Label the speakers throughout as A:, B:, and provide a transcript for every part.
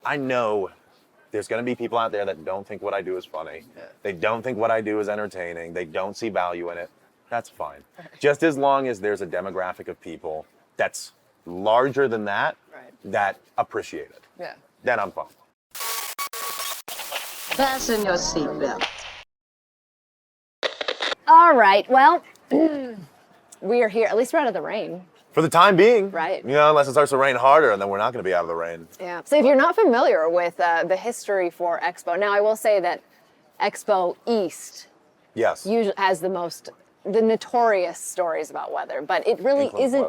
A: I know there's going to be people out there that don't think what I do is funny. Yeah. They don't think what I do is entertaining. They don't see value in it. That's fine. Just as long as there's a demographic of people that's larger than that, that appreciate it.
B: Yeah.
A: Then I'm fine.
C: Fasten your seatbelt.
B: All right, well, we are here. At least we're out of the rain.
A: For the time being.
B: Right.
A: You know, unless it starts to rain harder, and then we're not going to be out of the rain.
B: Yeah. So if you're not familiar with the history for Expo, now I will say that Expo East usually has the notorious stories about weather, but it really isn't.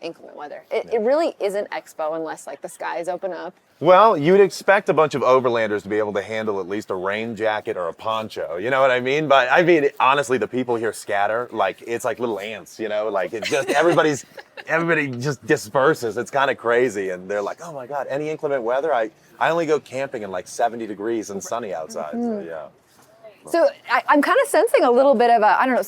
B: Inclement weather. It really isn't Expo unless like the skies open up.
A: Well, you'd expect a bunch of overlanders to be able to handle at least a rain jacket or a poncho, you know what I mean? But I mean, honestly, the people here scatter like it's like little ants, you know, like it's just everybody just disperses. It's kind of crazy. And they're like, oh my God, any inclement weather? I only go camping in like 70 degrees and sunny outside. So yeah.
B: So I'm kind of sensing a little bit of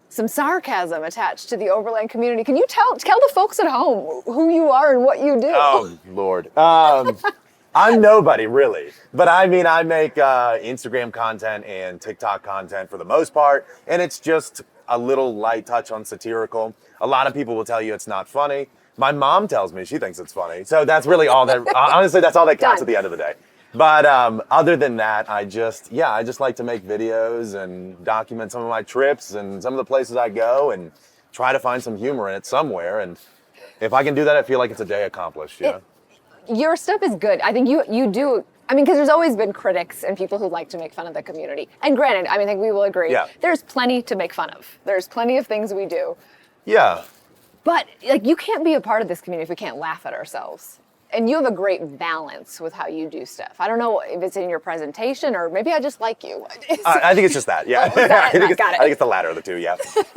B: some sarcasm attached to the Overland community. Can you tell the folks at home who you are and what you do?
A: Oh, Lord. I'm nobody, really. But I mean, I make Instagram content and TikTok content for the most part, and it's just a little light touch on satirical. A lot of people will tell you it's not funny. My mom tells me she thinks it's funny. So that's really all that, honestly, that's all that counts at the end of the day. But other than that, I just like to make videos and document some of my trips and some of the places I go and try to find some humor in it somewhere. And if I can do that, I feel like it's a day accomplished. Yeah.
B: Your stuff is good. I think you do. I mean, because there's always been critics and people who like to make fun of the community. And granted, I mean, I think we will agree. Yeah. There's plenty to make fun of. There's plenty of things we do.
A: Yeah.
B: But like, you can't be a part of this community if we can't laugh at ourselves. And you have a great balance with how you do stuff. I don't know if it's in your presentation or maybe I just like you.
A: I think it's just that, yeah. I think it's the latter of the two, yeah.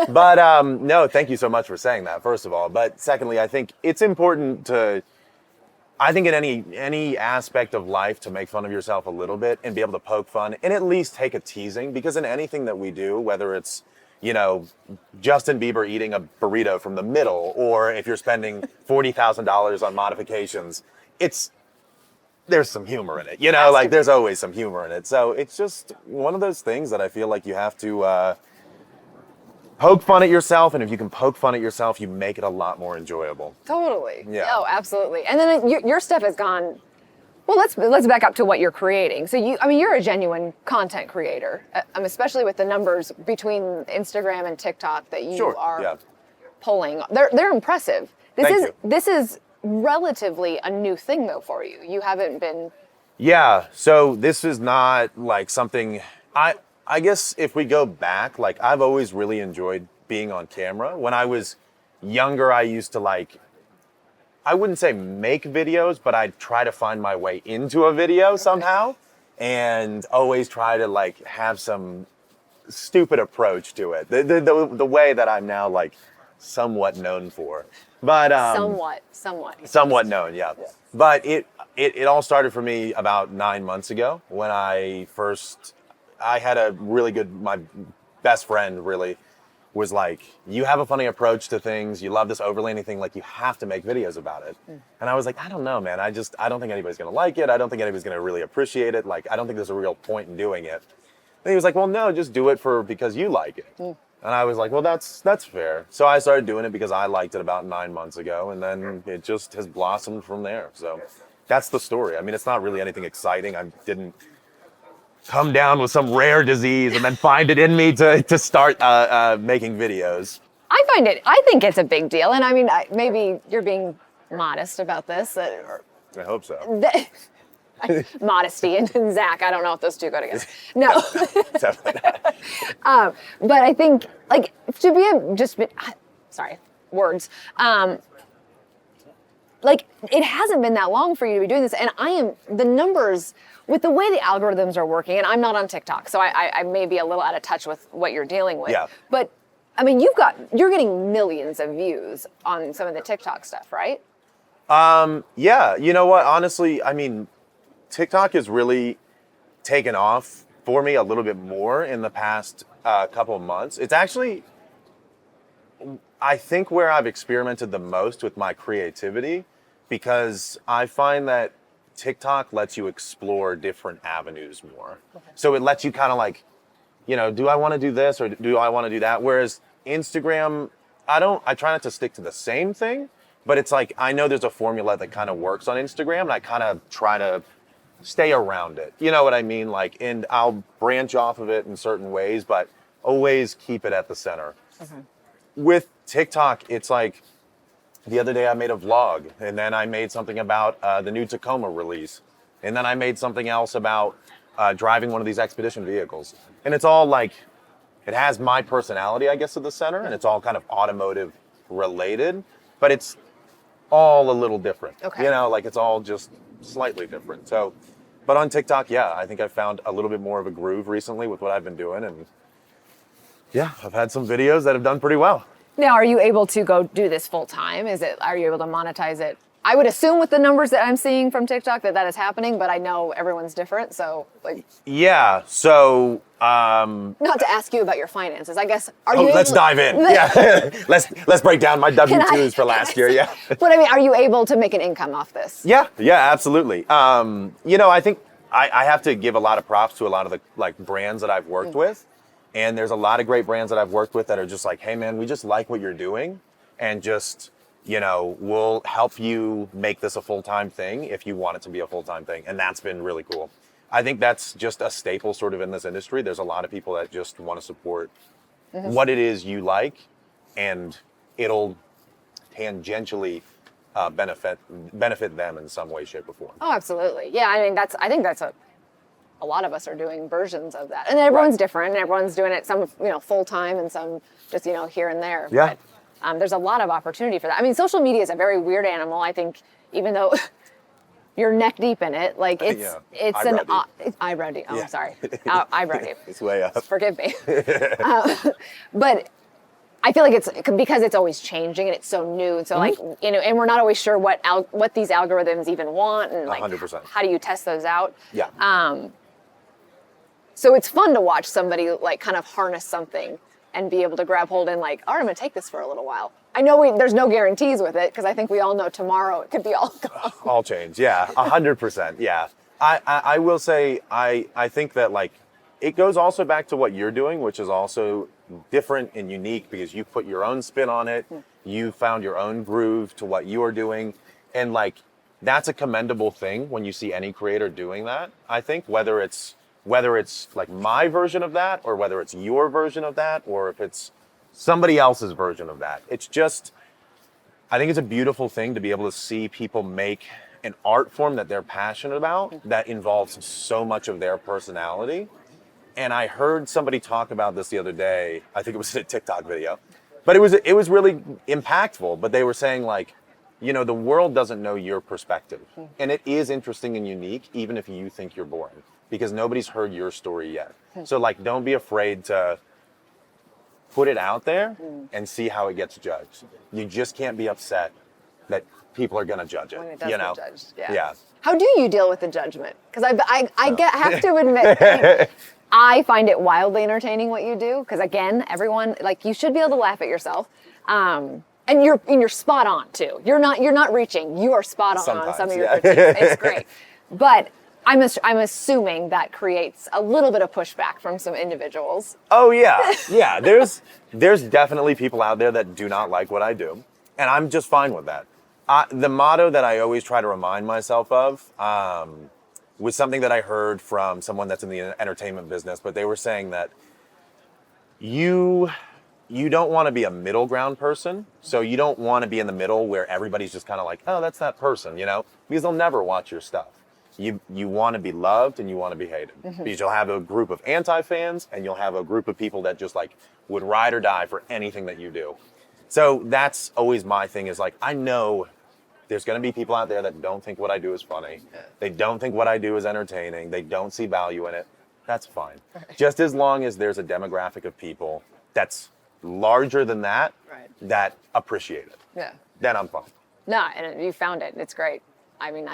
A: But no, thank you so much for saying that, first of all. But secondly, I think it's important to, I think in any aspect of life to make fun of yourself a little bit and be able to poke fun and at least take a teasing, because in anything that we do, whether it's, you know, Justin Bieber eating a burrito from the middle, or if you're spending $40,000 on modifications, there's some humor in it, you know, like there's always some humor in it. So it's just one of those things that I feel like you have to poke fun at yourself. And if you can poke fun at yourself, you make it a lot more enjoyable.
B: Totally.
A: Yeah.
B: Oh, absolutely. And then your stuff has gone. Well, let's back up to what you're creating. So you're a genuine content creator, especially with the numbers between Instagram and TikTok that you are pulling. They're impressive. This is relatively a new thing though for you. You haven't been.
A: Yeah. So this is not like something. I guess if we go back, like I've always really enjoyed being on camera. When I was younger, I used to like. I wouldn't say make videos, but I'd try to find my way into a video somehow and always try to like have some stupid approach to it. The way that I'm now like somewhat known for. But somewhat known, yeah. But it all started for me about 9 months ago when I had a really good, my best friend really was like, you have a funny approach to things, you love this overlanding thing, like you have to make videos about it. And I was like, I don't know, man, I don't think anybody's gonna like it, I don't think anybody's gonna really appreciate it, like I don't think there's a real point in doing it. And he was like, well, no, just do it because you like it. And I was like, well, that's fair. So I started doing it because I liked it about 9 months ago, and then it just has blossomed from there. So that's the story. I mean, it's not really anything exciting. I didn't come down with some rare disease and then find it in me to start making videos.
B: I think it's a big deal. And I mean, maybe you're being modest about this.
A: I hope so.
B: Modesty and Zach, I don't know if those two go together. No.
A: Definitely not.
B: But I think, like, to be sorry, words. Like, it hasn't been that long for you to be doing this. And the numbers, with the way the algorithms are working, and I'm not on TikTok, so I may be a little out of touch with what you're dealing with. Yeah. But, I mean, you're getting millions of views on some of the TikTok stuff, right?
A: Yeah, you know what, honestly, I mean, TikTok has really taken off for me a little bit more in the past couple of months. It's actually, I think, where I've experimented the most with my creativity, because I find that TikTok lets you explore different avenues more. So it lets you kind of like, do I want to do this or do I want to do that? Whereas Instagram, I try not to stick to the same thing, but it's like, I know there's a formula that kind of works on Instagram and I kind of try to stay around it. You know what I mean? Like, and I'll branch off of it in certain ways, but always keep it at the center. With TikTok, it's like, the other day I made a vlog, and then I made something about the new Tacoma release. And then I made something else about driving one of these expedition vehicles. And it's all like, it has my personality, I guess, at the center, and it's all kind of automotive related, but it's all a little different.
B: Okay.
A: Like it's all just slightly different. So, but on TikTok, yeah, I think I found a little bit more of a groove recently with what I've been doing. And yeah, I've had some videos that have done pretty well.
B: Now, are you able to go do this full time? Are you able to monetize it? I would assume with the numbers that I'm seeing from TikTok that is happening, but I know everyone's different. So like,
A: yeah. So,
B: not to ask you about your finances, I guess.
A: Let's dive in. Yeah. let's break down my W-2s for last year. Yeah.
B: But I mean, are you able to make an income off this?
A: Yeah, absolutely. I think I have to give a lot of props to a lot of the like brands that I've worked with. And there's a lot of great brands that I've worked with that are just like, hey man, we just like what you're doing and just, we'll help you make this a full-time thing if you want it to be a full-time thing. And that's been really cool. I think that's just a staple sort of in this industry. There's a lot of people that just want to support what it is you like, and it'll tangentially benefit them in some way, shape, or form.
B: Oh, absolutely. Yeah, I mean, I think that's a lot of us are doing versions of that. And everyone's different, and everyone's doing it, some, full-time and some just, here and there.
A: Yeah.
B: But there's a lot of opportunity for that. I mean, social media is a very weird animal. I think even though you're neck deep in it, like it's eyebrow deep. Oh, sorry. Eyebrow deep.
A: It's way up.
B: Forgive me. But I feel like it's because it's always changing and it's so new. So like, and we're not always sure what these algorithms even want, and like
A: 100%.
B: How do you test those out?
A: Yeah.
B: So it's fun to watch somebody like kind of harness something and be able to grab hold and like, all right, I'm gonna take this for a little while. I know there's no guarantees with it because I think we all know tomorrow it could be all gone.
A: All change, yeah, 100%, yeah. I will say, I think that like, it goes also back to what you're doing, which is also different and unique because you put your own spin on it. You found your own groove to what you are doing. And like, that's a commendable thing when you see any creator doing that. I think whether it's like my version of that, or whether it's your version of that, or if it's somebody else's version of that. It's just, I think it's a beautiful thing to be able to see people make an art form that they're passionate about that involves so much of their personality. And I heard somebody talk about this the other day. I think it was in a TikTok video, but it was really impactful. But they were saying like, the world doesn't know your perspective, and it is interesting and unique, even if you think you're boring, because nobody's heard your story yet. So like, don't be afraid to put it out there and see how it gets judged. You just can't be upset that people are gonna judge it.
B: When it does get judged,
A: Yeah.
B: How do you deal with the judgment? Because I have to admit, I find it wildly entertaining what you do. Because again, everyone, like, you should be able to laugh at yourself, and you're spot on too. You're not reaching. You are spot on
A: Sometimes,
B: some of your critiques. It's great, but I'm assuming that creates a little bit of pushback from some individuals.
A: Oh yeah. There's definitely people out there that do not like what I do, and I'm just fine with that. The motto that I always try to remind myself of was something that I heard from someone that's in the entertainment business, but they were saying that you don't want to be a middle ground person. So you don't want to be in the middle where everybody's just kind of like, oh, that's that person, because they'll never watch your stuff. You want to be loved and you want to be hated, because you'll have a group of anti-fans and you'll have a group of people that just like would ride or die for anything that you do. So that's always my thing, is like, I know there's going to be people out there that don't think what I do is funny. Yeah. They don't think what I do is entertaining. They don't see value in it. That's fine. Right. Just as long as there's a demographic of people that's larger than that, that appreciate it. Yeah. Then I'm fine.
B: No, and you found it. It's great. I mean,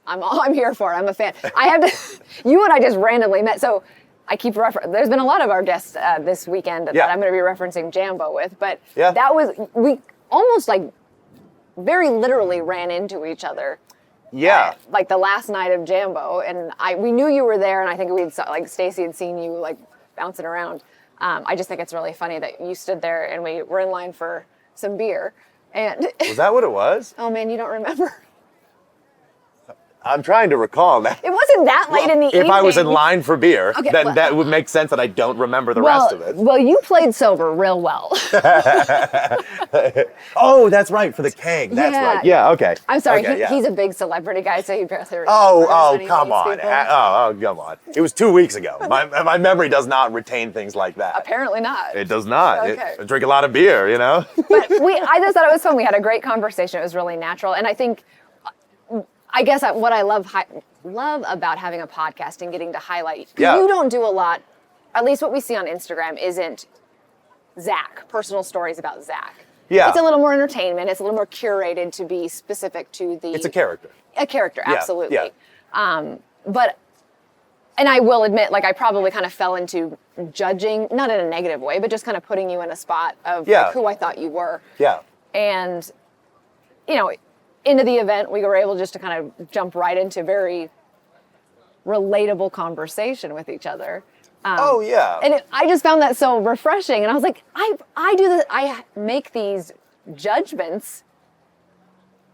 B: I'm here for it. I'm a fan. I have to, you and I just randomly met. So I keep there's been a lot of our guests this weekend that I'm going to be referencing Jambo with, but we almost like very literally ran into each other
A: Yeah.
B: Like the last night of Jambo, and we knew you were there, and I think like Stacy had seen you like bouncing around. I just think it's really funny that you stood there and we were in line for some beer. And
A: Was that what it was?
B: oh man, you don't remember?
A: I'm trying to recall that.
B: It wasn't that late in the evening.
A: If I was in line for beer,
B: Okay,
A: then
B: well-
A: that would make sense that I don't remember the rest of it.
B: Well, you played sober real well.
A: Oh, that's right, for the keg. That's
B: Yeah.
A: right. Yeah, okay.
B: I'm sorry,
A: Okay, yeah.
B: he's a big celebrity guy, so he'd rather.
A: Oh, come on. Oh, come on. It was 2 weeks ago. My memory does not retain things like that.
B: Apparently not.
A: It does not.
B: Okay.
A: I drink a lot of beer, you know?
B: But I just thought it was fun. We had a great conversation. It was really natural, and I guess what I love about having a podcast and getting to highlight.
A: Yeah.
B: You don't do a lot. At least what we see on Instagram isn't Zach, personal stories about Zach.
A: Yeah.
B: It's a little more entertainment. It's a little more curated to be specific to the.
A: It's a character.
B: A character,
A: Yeah,
B: absolutely.
A: yeah.
B: And I will admit, like I probably kind of fell into judging, not in a negative way, but just kind of putting you in a spot of like, who I thought you were.
A: Yeah.
B: And, into the event, we were able just to kind of jump right into very relatable conversation with each other.
A: Oh, yeah.
B: And I just found that so refreshing. And I was like, I do this, I make these judgments,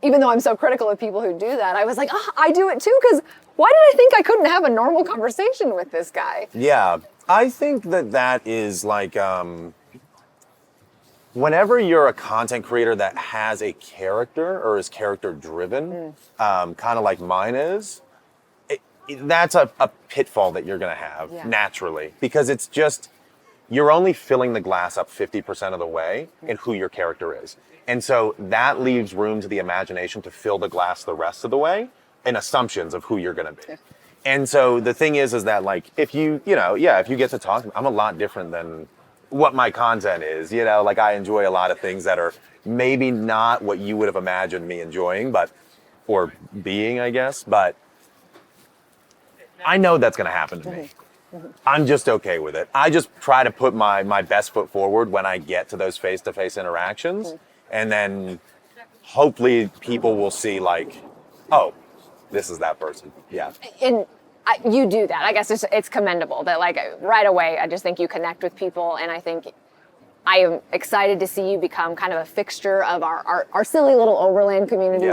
B: even though I'm so critical of people who do that. I was like, I do it too, because why did I think I couldn't have a normal conversation with this guy?
A: Yeah. I think that is like, whenever you're a content creator that has a character or is character driven, kind of like mine is, that's a pitfall that you're going to have naturally, because it's just, you're only filling the glass up 50% of the way in who your character is. And so that leaves room to the imagination to fill the glass the rest of the way in assumptions of who you're going to be. And so the thing is that like, if you get to talk, I'm a lot different than what my content is, like I enjoy a lot of things that are maybe not what you would have imagined me enjoying, or being, I guess, but I know that's going to happen to me. I'm just okay with it. I just try to put my best foot forward when I get to those face-to-face interactions, and then hopefully people will see like, oh, this is that person. Yeah.
B: And you do that. I guess it's commendable that like right away, I just think you connect with people, and I think I am excited to see you become kind of a fixture of our silly little Overland community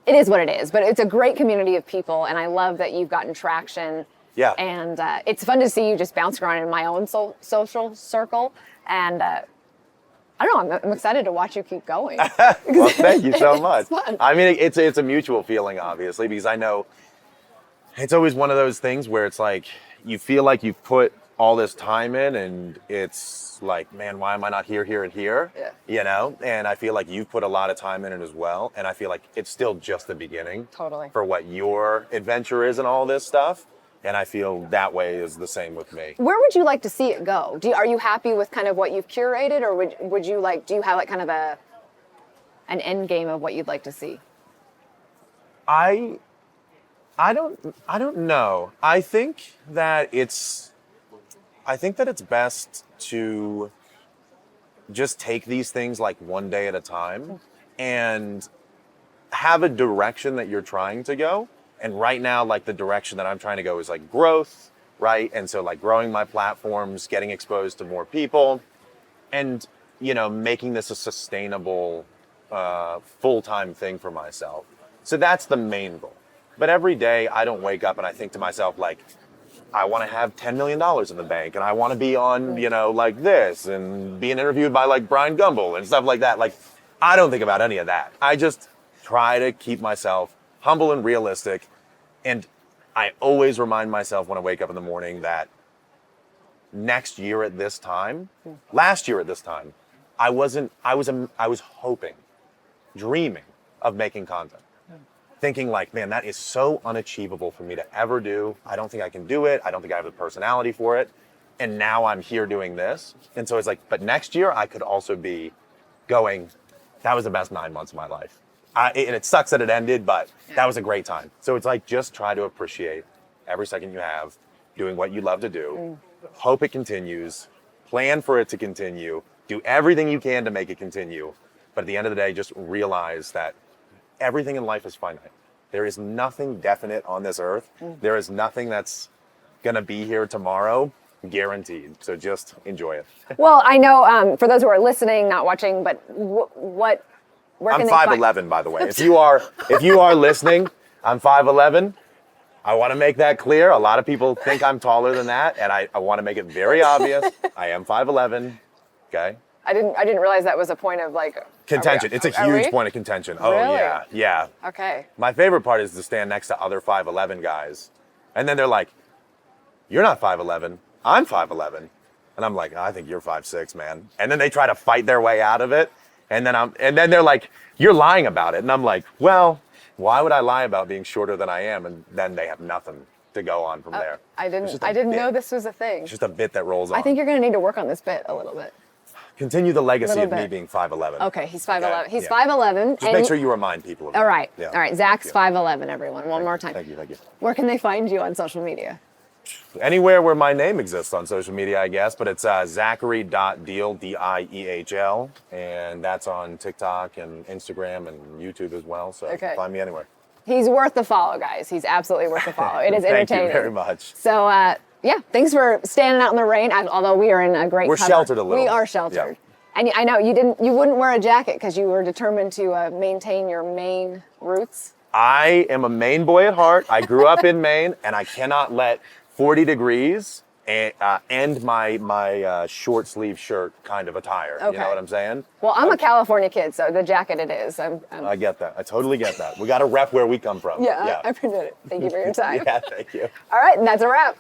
B: it is what it is, but it's a great community of people, and I love that you've gotten traction.
A: Yeah.
B: And it's fun to see you just bounce around in my own social circle, and I don't know, I'm excited to watch you keep going.
A: Well, thank you so much.
B: It's fun.
A: I mean, it's a mutual feeling, obviously, because I know it's always one of those things where it's like, you feel like you've put all this time in, and it's like, man, why am I not here, and here?
B: Yeah.
A: And I feel like you've put a lot of time in it as well, and I feel like it's still just the beginning.
B: Totally.
A: For what your adventure is and all this stuff. And I feel that way is the same with me.
B: Where would you like to see it go? Are you happy with kind of what you've curated, or would you like? Do you have like kind of an end game of what you'd like to see?
A: I don't know. I think that it's best to just take these things like one day at a time and have a direction that you're trying to go. And right now, like the direction that I'm trying to go is like growth, right? And so like growing my platforms, getting exposed to more people, and, making this a sustainable, full-time thing for myself. So that's the main goal. But every day I don't wake up and I think to myself, like, I want to have $10 million in the bank, and I want to be on, like this, and being interviewed by like Brian Gumbel and stuff like that. Like, I don't think about any of that. I just try to keep myself humble and realistic. And I always remind myself when I wake up in the morning that last year at this time, I was hoping, dreaming of making content. Thinking like, man, that is so unachievable for me to ever do. I don't think I can do it. I don't think I have the personality for it. And now I'm here doing this. And so it's like, but next year I could also be going, that was the best 9 months of my life. And it sucks that it ended, but that was a great time. So it's like, just try to appreciate every second you have doing what you love to do. Hope it continues. Plan for it to continue. Do everything you can to make it continue. But at the end of the day, just realize that everything in life is finite. There is nothing definite on this earth. There is nothing that's gonna be here tomorrow, guaranteed. So just enjoy it.
B: Well, I know for those who are listening, not watching, but where
A: I'm
B: can they
A: 5'11", by the way. If you are listening, I'm 5'11". I want to make that clear. A lot of people think I'm taller than that, and I want to make it very obvious. I am 5'11". Okay.
B: I didn't realize that was a point of like
A: Contention. It's a huge point of contention. Oh
B: Really?
A: yeah.
B: Okay.
A: My favorite part is to stand next to other 5'11" guys, and then they're like, "You're not 5'11". I'm 5'11", and I'm like, "I think you're 5'6", man." And then they try to fight their way out of it, and then they're like, "You're lying about it," and I'm like, "Well, why would I lie about being shorter than I am?" And then they have nothing to go on from there.
B: I
A: It's just a
B: didn't
A: bit.
B: know this was a thing.
A: It's just a bit that rolls on.
B: I think you're going to need to work on this bit a little bit.
A: Continue the legacy
B: Little
A: of me
B: bit.
A: being 5'11".
B: Okay, he's 5'11". He's
A: Yeah.
B: 5'11".
A: Just make sure you remind people of
B: All
A: that.
B: right.
A: Yeah.
B: All right. Zach's
A: Thank you.
B: 5'11", everyone. One more time.
A: Thank you.
B: Where can they find you on social media?
A: Anywhere where my name exists on social media, I guess, but it's Zachary.Diehl, Diehl, and that's on TikTok and Instagram and YouTube as well, so you
B: Okay.
A: can find me anywhere.
B: He's worth the follow, guys. He's absolutely worth the follow. It is
A: Thank
B: entertaining.
A: you very much.
B: So, yeah, thanks for standing out in the rain. Although we are in a great
A: We're
B: cover.
A: sheltered a little.
B: We are sheltered.
A: Yeah.
B: And I know you wouldn't wear a jacket because you were determined to maintain your Maine roots.
A: I am a Maine boy at heart. I grew up in Maine, and I cannot let 40 degrees end my short sleeve shirt kind of attire.
B: Okay.
A: You know what I'm saying?
B: Well, I'm a California kid, so the jacket it is.
A: I get that. I totally get that. We got to rep where we come from.
B: Yeah, I appreciate it. Thank you for your time.
A: Yeah, thank you.
B: All right, and that's a wrap.